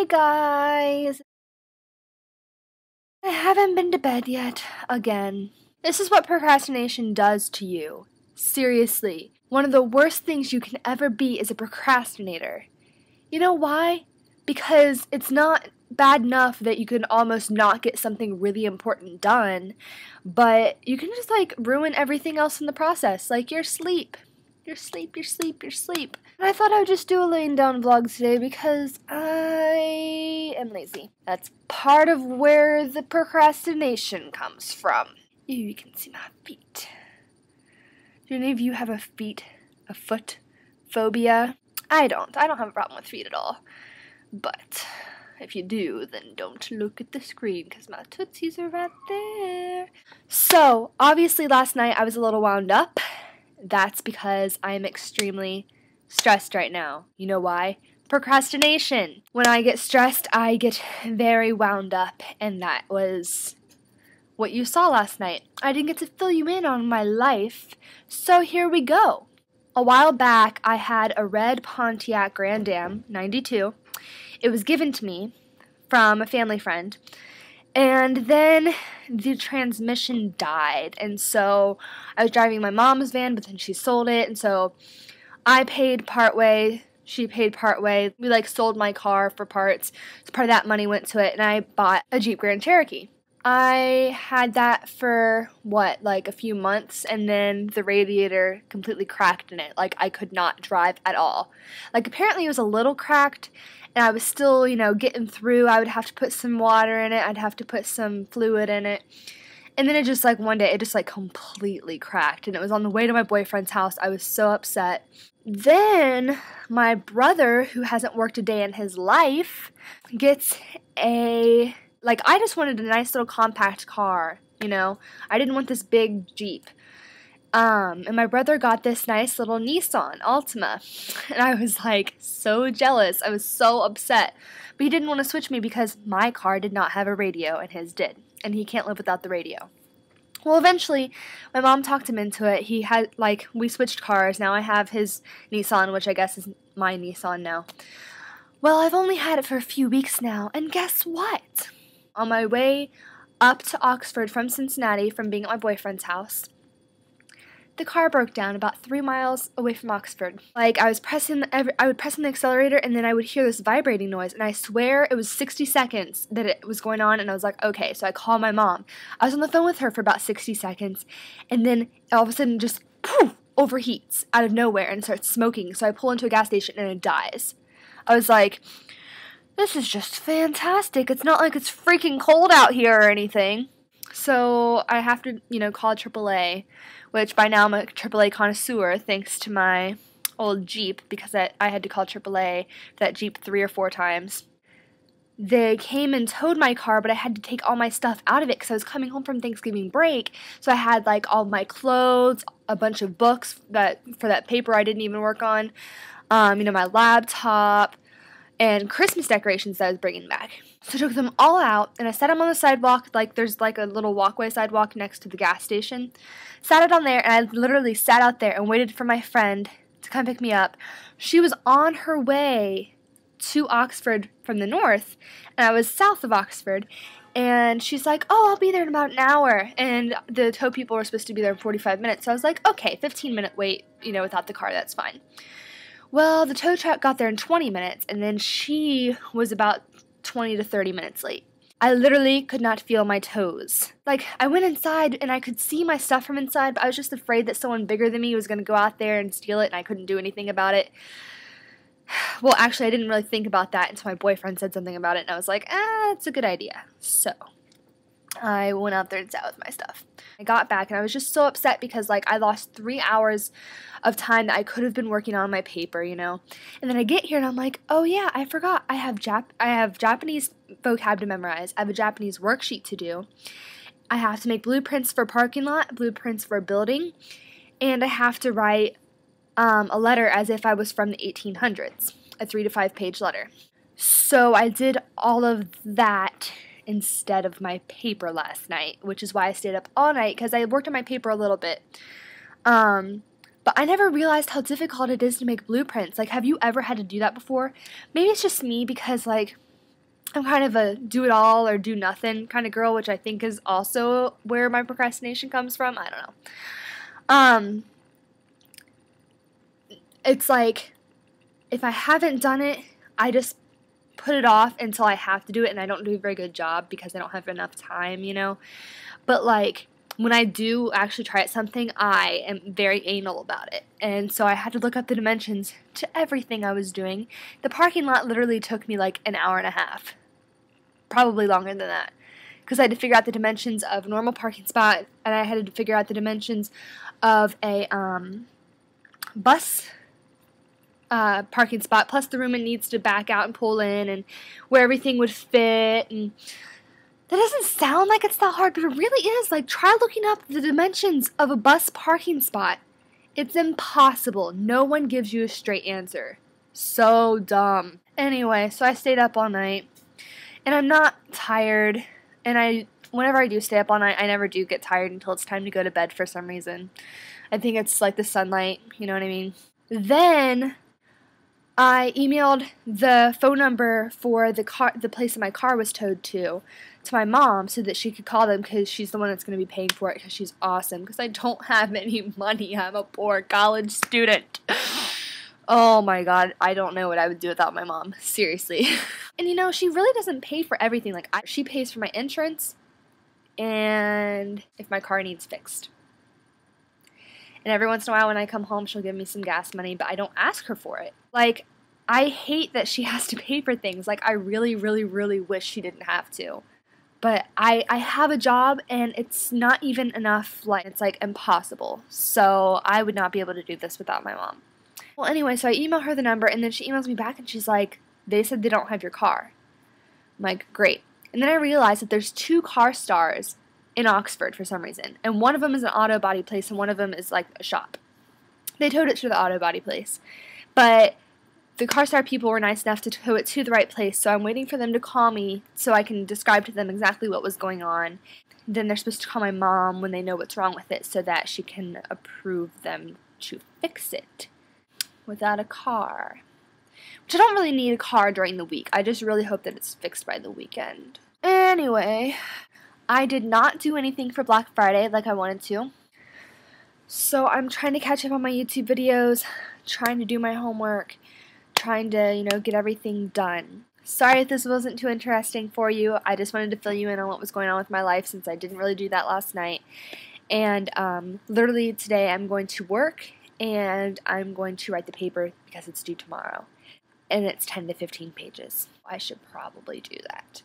Hey guys! I haven't been to bed yet, again. This is what procrastination does to you. Seriously, one of the worst things you can ever be is a procrastinator. You know why? Because it's not bad enough that you can almost not get something really important done, but you can just ruin everything else in the process, like your sleep. Your sleep. And I thought I would just do a laying down vlog today because I am lazy. That's part of where the procrastination comes from. Ew, you can see my feet. Do any of you have a foot phobia? I don't. I don't have a problem with feet at all. But if you do, then don't look at the screen because my tootsies are right there. So, obviously last night I was a little wound up. That's because I'm extremely stressed right now. You know why? Procrastination. When I get stressed, I get very wound up, and that was what you saw last night. I didn't get to fill you in on my life, so here we go. A while back, I had a red Pontiac Grand Am 92. It was given to me from a family friend. And then the transmission died, and so I was driving my mom's van, but then she sold it, and so I paid part way, she paid part way. We sold my car for parts, so part of that money went to it, and I bought a Jeep Grand Cherokee. I had that for, a few months, and then the radiator completely cracked in it. I could not drive at all. Apparently it was a little cracked, and I was still, getting through. I would have to put some water in it. I'd have to put some fluid in it. And then it just, one day, it just, completely cracked. And it was on the way to my boyfriend's house. I was so upset. Then my brother, who hasn't worked a day in his life, gets I just wanted a nice little compact car, I didn't want this big Jeep. And my brother got this nice little Nissan Altima, and I was so jealous. I was so upset, but he didn't want to switch me because my car did not have a radio and his did, and he can't live without the radio. Well, eventually, my mom talked him into it. He had, we switched cars. Now I have his Nissan, which I guess is my Nissan now. Well, I've only had it for a few weeks now, and guess what? On my way up to Oxford from Cincinnati from being at my boyfriend's house, the car broke down about 3 miles away from Oxford. I would press on the accelerator, and then I would hear this vibrating noise, and I swear it was 60 seconds that it was going on, and I was like, okay, so I called my mom. I was on the phone with her for about 60 seconds, and then all of a sudden just poof, overheats out of nowhere and starts smoking, so I pull into a gas station, and it dies. I was like, this is just fantastic. It's not like it's freaking cold out here or anything. So I have to, call AAA, which by now I'm a AAA connoisseur thanks to my old Jeep, because I had to call AAA for that Jeep 3 or 4 times. They came and towed my car, but I had to take all my stuff out of it because I was coming home from Thanksgiving break. So I had all my clothes, a bunch of books for that paper I didn't even work on, my laptop, and Christmas decorations that I was bringing back. So I took them all out, and I set them on the sidewalk, there's a little walkway sidewalk next to the gas station. Sat it on there, and I literally sat out there and waited for my friend to come pick me up. She was on her way to Oxford from the north, and I was south of Oxford, and she's like, oh, I'll be there in about an hour, and the tow people were supposed to be there in 45 minutes, so I was like, okay, 15-minute wait, without the car, that's fine. Well, the tow truck got there in 20 minutes, and then she was about 20 to 30 minutes late. I literally could not feel my toes. I went inside, and I could see my stuff from inside, but I was just afraid that someone bigger than me was going to go out there and steal it, and I couldn't do anything about it. Well, actually, I didn't really think about that until my boyfriend said something about it, and I was like, it's a good idea. So I went out there and sat with my stuff. I got back, and I was just so upset because, I lost 3 hours of time that I could have been working on my paper, And then I get here, and I'm like, oh, yeah, I forgot. I have Japanese vocab to memorize. I have a Japanese worksheet to do. I have to make blueprints for parking lot, blueprints for a building, and I have to write a letter as if I was from the 1800s, a 3 to 5 page letter. So I did all of that instead of my paper last night, which is why I stayed up all night, because I worked on my paper a little bit. But I never realized how difficult it is to make blueprints. Have you ever had to do that before? Maybe it's just me because, I'm kind of a do it all or do nothing kind of girl, which I think is also where my procrastination comes from. I don't know. It's like, if I haven't done it, I just put it off until I have to do it, and I don't do a very good job because I don't have enough time, you know? But, like, when I do actually try at something, I am very anal about it. And so I had to look up the dimensions to everything I was doing. The parking lot literally took me, like, an hour and a half. Probably longer than that. Because I had to figure out the dimensions of a normal parking spot, and I had to figure out the dimensions of a bus parking spot, plus the room it needs to back out and pull in, and where everything would fit. And that doesn't sound like it's that hard, but it really is. Like, try looking up the dimensions of a bus parking spot. It's impossible. No one gives you a straight answer. So dumb. Anyway, so I stayed up all night, and I'm not tired, and whenever I do stay up all night, I never do get tired until it's time to go to bed for some reason. I think it's like the sunlight, you know what I mean? Then I emailed the phone number for the place that my car was towed to my mom so that she could call them, because she's the one that's going to be paying for it, because she's awesome, because I don't have any money. I'm a poor college student. Oh my god, I don't know what I would do without my mom. Seriously. And you know, she really doesn't pay for everything. Like, she pays for my insurance and if my car needs fixed. And every once in a while when I come home, she'll give me some gas money, but I don't ask her for it. Like, I hate that she has to pay for things. Like, I really, really, really wish she didn't have to. But I have a job, and it's not even enough. Like, it's, like, impossible. So I would not be able to do this without my mom. Well, anyway, so I email her the number, and then she emails me back, and she's like, they said they don't have your car. I'm like, great. And then I realized that there's 2 car stars in Oxford for some reason, and one of them is an auto body place, and one of them is like a shop. They towed it to the auto body place, but the CarStar people were nice enough to tow it to the right place, so I'm waiting for them to call me so I can describe to them exactly what was going on. Then they're supposed to call my mom when they know what's wrong with it so that she can approve them to fix it without a car. Which I don't really need a car during the week. I just really hope that it's fixed by the weekend. Anyway, I did not do anything for Black Friday like I wanted to. So I'm trying to catch up on my YouTube videos, trying to do my homework, trying to, you know, get everything done. Sorry if this wasn't too interesting for you. I just wanted to fill you in on what was going on with my life since I didn't really do that last night. And literally today I'm going to work and I'm going to write the paper because it's due tomorrow. And it's 10 to 15 pages. I should probably do that.